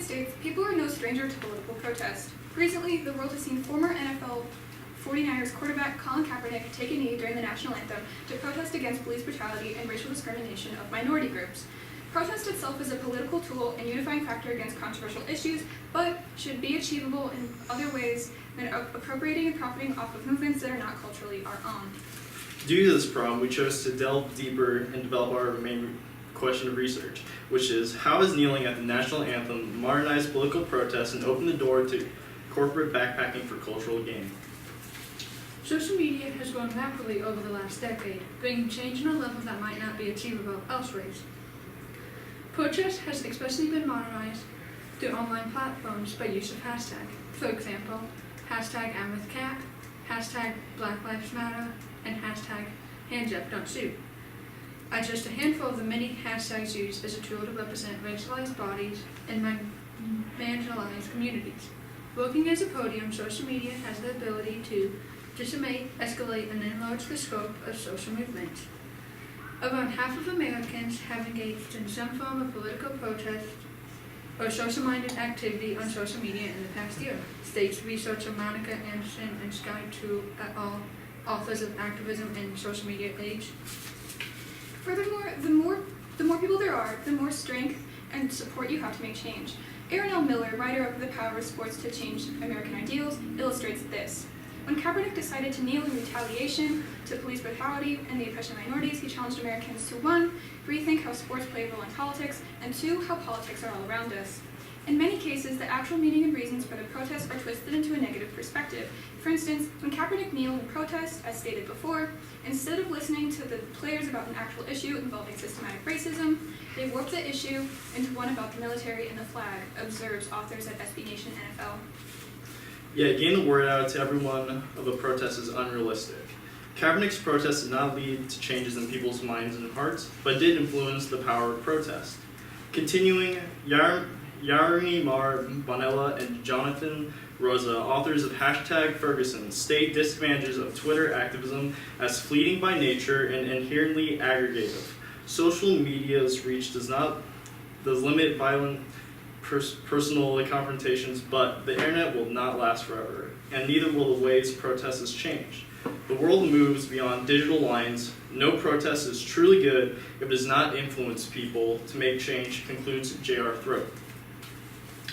States, people are no stranger to political protest. Recently, the world has seen former NFL 49ers quarterback Colin Kaepernick take a knee during the national anthem to protest against police brutality and racial discrimination of minority groups. Protest itself is a political tool and unifying factor against controversial issues, but should be achievable in other ways than appropriating and profiting off of movements that are not culturally our own. Due to this problem, we chose to delve deeper and develop our main question of research, which is how has kneeling at the national anthem modernized political protest and opened the door to corporate backpacking for cultural gain? Social media has grown rapidly over the last decade, bringing change on a level that might not be achievable elsewhere. Protest has especially been modernized through online platforms by use of hashtag. For example, hashtag #I'mWithCap, hashtag Black Lives Matter, and hashtag HandsUpDon'tShoot are just a handful of the many hashtags used as a tool to represent racialized bodies and marginalized communities. Working as a podium, social media has the ability to disseminate, escalate, and enlarge the scope of social movements. Around half of Americans have engaged in some form of political protest or social-minded activity on social media in the past year, states researcher Monica Anderson and Sky Tu et al., authors of Activism in Social Media Age. Furthermore, the more people there are, the more strength and support you have to make change. Aaron L. Miller, writer of The Power of Sports to Change American Ideals, illustrates this. When Kaepernick decided to kneel in retaliation to police brutality and the oppression of minorities, he challenged Americans to 1. Rethink how sports play a role in politics, and 2. How politics are all around us. In many cases, the actual meaning and reasons for the protests are twisted into a negative perspective. For instance, when Kaepernick kneeled in protest, as stated before, instead of listening to the players about an actual issue involving systematic racism, they warped the issue into one about the military and the flag, observes authors at SB Nation NFL. Yeah, getting the word out to everyone of a protest is unrealistic. Kaepernick's protest did not lead to changes in people's minds and hearts, but did influence the power of protest. Continuing, Yarmy Mar Bonella and Jonathan Rosa, authors of Hashtag Ferguson, state disadvantages of Twitter activism as fleeting by nature and inherently aggregative. Social media's reach does limit violent personal confrontations, but the internet will not last forever, and neither will the ways protests change. The world moves beyond digital lines. No protest is truly good if it does not influence people to make change, concludes J.R. Throat.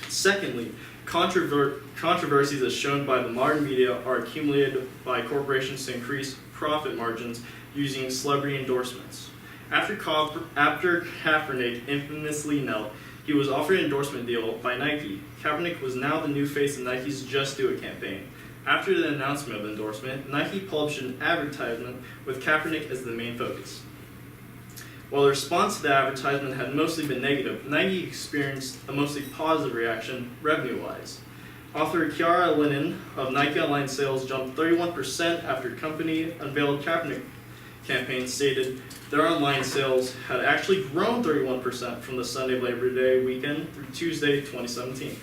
Secondly, controversies as shown by the modern media are accumulated by corporations to increase profit margins using celebrity endorsements. After Kaepernick infamously knelt, he was offered an endorsement deal by Nike. Kaepernick was now the new face of Nike's Just Do It campaign. After the announcement of the endorsement, Nike published an advertisement with Kaepernick as the main focus. While the response to the advertisement had mostly been negative, Nike experienced a mostly positive reaction revenue-wise. Author Kiara Lennon of Nike Online Sales jumped 31% after the company unveiled Kaepernick campaign stated their online sales had actually grown 31% from the Sunday Labor Day weekend through Tuesday 2017.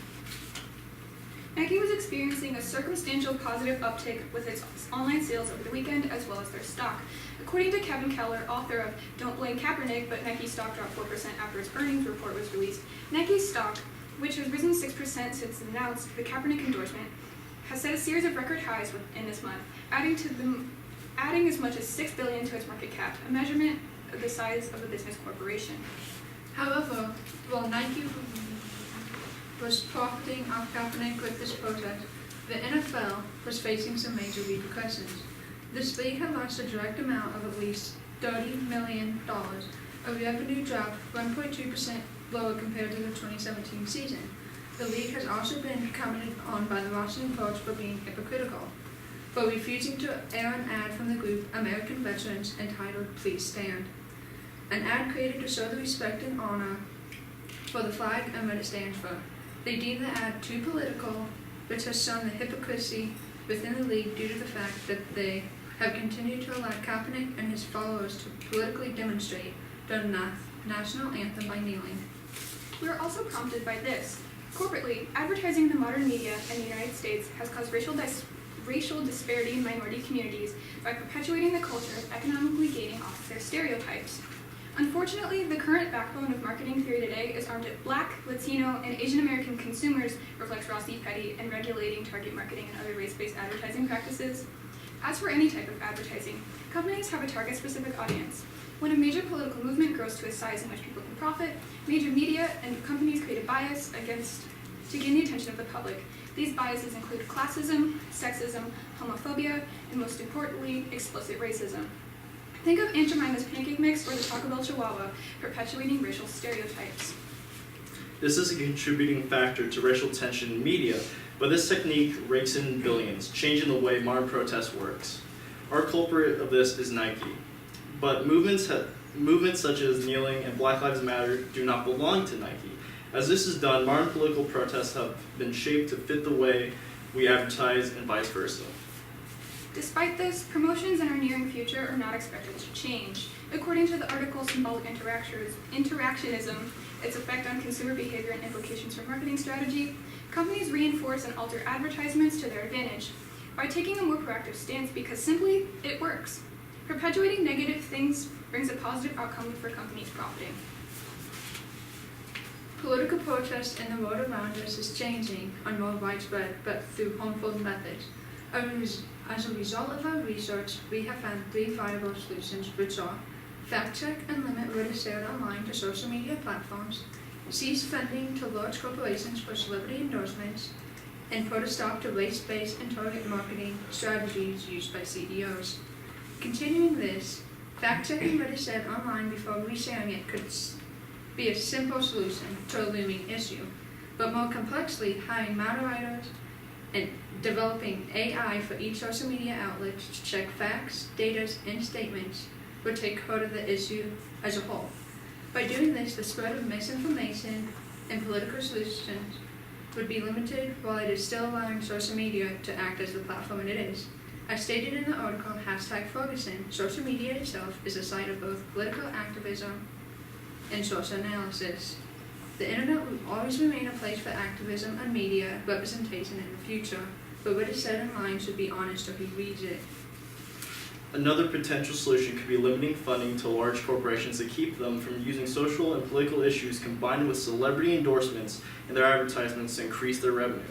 Nike was experiencing a circumstantial positive uptick with its online sales over the weekend as well as their stock. According to Kevin Keller, author of Don't Blame Kaepernick, but Nike's stock dropped 4% after its earnings report was released. Nike's stock, which has risen 6% since it announced the Kaepernick endorsement, has set a series of record highs in this month, adding as much as $6 billion to its market cap, a measurement of the size of a business corporation. However, while Nike was profiting off Kaepernick with this protest, the NFL was facing some major repercussions. This league had lost a direct amount of at least $30 million. A revenue dropped 1.2% lower compared to the 2017 season. The league has also been commented on by the Washington Post for being hypocritical, for refusing to air an ad from the group American Veterans entitled Please Stand. An ad created to show the respect and honor for the flag and what it stands for. They deemed the ad too political, which has shown the hypocrisy within the league due to the fact that they have continued to allow Kaepernick and his followers to politically demonstrate during the national anthem by kneeling. We are also prompted by this. Corporately, advertising in the modern media in the United States has caused racial disparity in minority communities by perpetuating the culture of economically gaining off of their stereotypes. Unfortunately, the current backbone of marketing theory today is armed at Black, Latino, and Asian American consumers, reflects Ross E. Petty, and regulating target marketing and other race-based advertising practices. As for any type of advertising, companies have a target-specific audience. When a major political movement grows to a size in which people can profit, major media and companies create a bias to gain the attention of the public. These biases include classism, sexism, homophobia, and most importantly, explicit racism. Think of Aunt Jemima's pancake mix or the Taco Bell Chihuahua, perpetuating racial stereotypes. This is a contributing factor to racial tension in media, but this technique rakes in billions, changing the way modern protest works. Our culprit of this is Nike. But movements such as kneeling and Black Lives Matter do not belong to Nike. As this is done, modern political protests have been shaped to fit the way we advertise and vice versa. Despite this, promotions in our nearing future are not expected to change. According to the article Symbolic Interactionism, its effect on consumer behavior and implications for marketing strategy, companies reinforce and alter advertisements to their advantage by taking a more proactive stance because simply it works. Perpetuating negative things brings a positive outcome for companies profiting. Political protest in the world around us is changing and more widespread, but through harmful methods. As a result of our research, we have found 3 viable solutions, which are fact check and limit what is shared online to social media platforms, cease funding to large corporations for celebrity endorsements, and put a stop to race-based and target marketing strategies used by CEOs. Continuing this, fact-checking what is said online before resharing it could be a simple solution to a looming issue, but more complexly, hiring moderators and developing AI for each social media outlet to check facts, data, and statements would take hold of the issue as a whole. By doing this, the spread of misinformation and political solutions would be limited while it is still allowing social media to act as the platform it is. As stated in the article, #Ferguson, social media itself is a site of both political activism and social analysis. The internet will always remain a place for activism and media representation in the future, but what is said online should be honest to who reads it. Another potential solution could be limiting funding to large corporations to keep them from using social and political issues combined with celebrity endorsements in their advertisements to increase their revenue.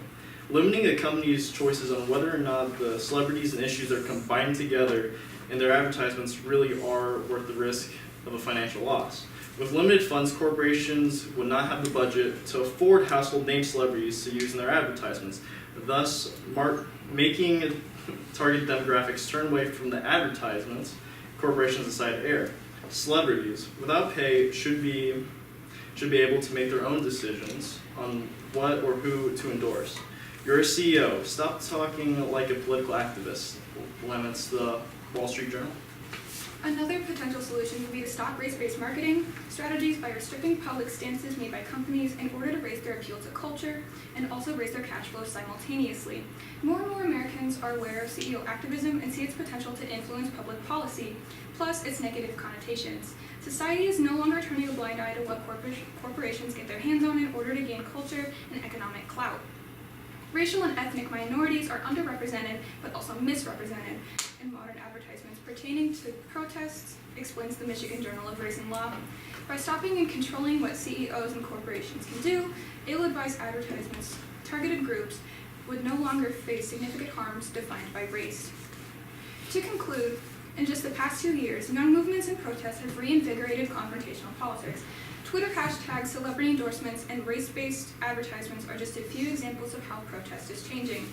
Limiting a company's choices on whether or not the celebrities and issues they're combined together in their advertisements really are worth the risk of a financial loss. With limited funds, corporations would not have the budget to afford household name celebrities to use in their advertisements, thus making target demographics turn away from the advertisements corporations decide to air. Celebrities, without pay, should be able to make their own decisions on what or who to endorse. You're a CEO. Stop talking like a political activist, laments the Wall Street Journal. Another potential solution would be to stop race-based marketing strategies by restricting public stances made by companies in order to raise their appeal to culture and also raise their cash flow simultaneously. More and more Americans are aware of CEO activism and see its potential to influence public policy, plus its negative connotations. Society is no longer turning a blind eye to what corporations get their hands on in order to gain culture and economic clout. Racial and ethnic minorities are underrepresented but also misrepresented in modern advertisements pertaining to protests, explains the Michigan Journal of Race and Law. By stopping and controlling what CEOs and corporations can do, ill-advised advertisements targeted groups would no longer face significant harms defined by race. To conclude, in just the past 2 years, young movements and protests have reinvigorated confrontational politics. Twitter hashtags, celebrity endorsements, and race-based advertisements are just a few examples of how protest is changing.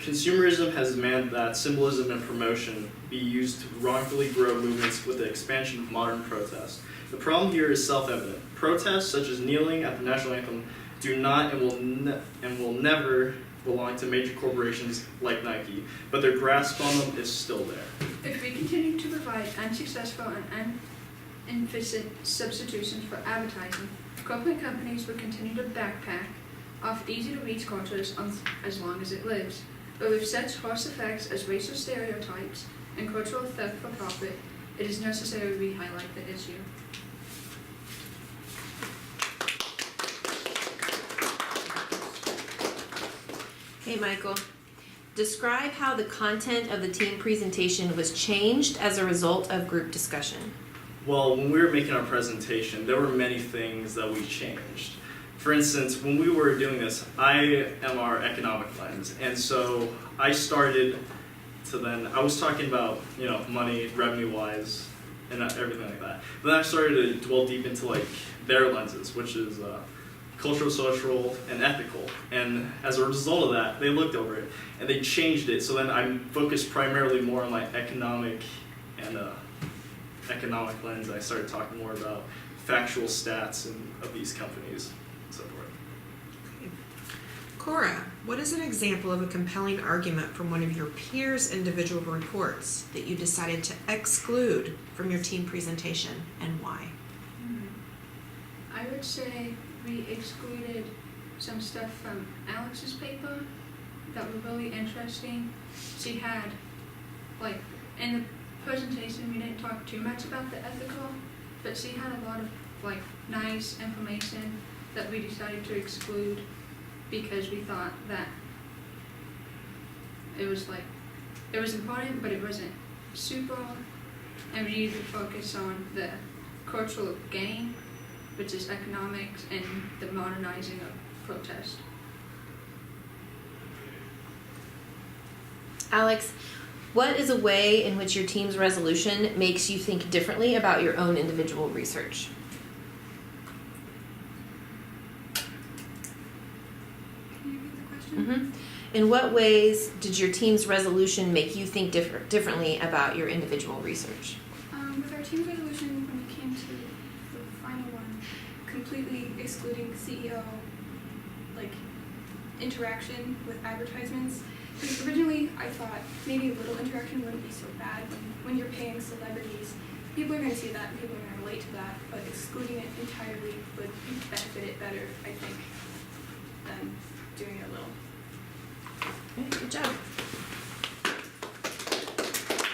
Consumerism has demanded that symbolism and promotion be used to wrongfully grow movements with the expansion of modern protest. The problem here is self-evident. Protests such as kneeling at the national anthem do not and will never belong to major corporations like Nike, but their grasp on them is still there. If we continue to provide unsuccessful and inefficient substitutions for advertising, corporate companies will continue to backpack off easy-to-reach cultures as long as it lives. But with such harsh effects as racial stereotypes and cultural theft for profit, it is necessary we highlight the issue. Hey, Michael. Describe how the content of the team presentation was changed as a result of group discussion. Well, when we were making our presentation, there were many things that we changed. For instance, when we were doing this, I am our economic lens, and so I started to then, I was talking about, you know, money, revenue-wise, and everything like that. Then I started to dwell deep into like their lenses, which is cultural, social, and ethical. And as a result of that, they looked over it and they changed it. So then I focused primarily more on like economic and economic lens. I started talking more about factual stats and of these companies and so forth. Cora, what is an example of a compelling argument from one of your peers' individual reports that you decided to exclude from your team presentation, and why? I would say we excluded some stuff from Alex's paper that were really interesting. She had, like, in the presentation we didn't talk too much about the ethical, but she had a lot of, like, nice information that we decided to exclude because we thought that it was, like, it was important, but it wasn't super, and we needed to focus on the cultural gain, which is economics, and the modernizing of protest. Alex, what is a way in which your team's resolution makes you think differently about your own individual research? Can you repeat the question? In what ways did your team's resolution make you think differently about your individual research? With our team's resolution, when we came to the final one, completely excluding CEO, like, interaction with advertisements. Because originally I thought maybe a little interaction wouldn't be so bad when you're paying celebrities. People are going to see that and people are going to relate to that, but excluding it entirely would benefit it better, I think, than doing it a little. Okay, good job.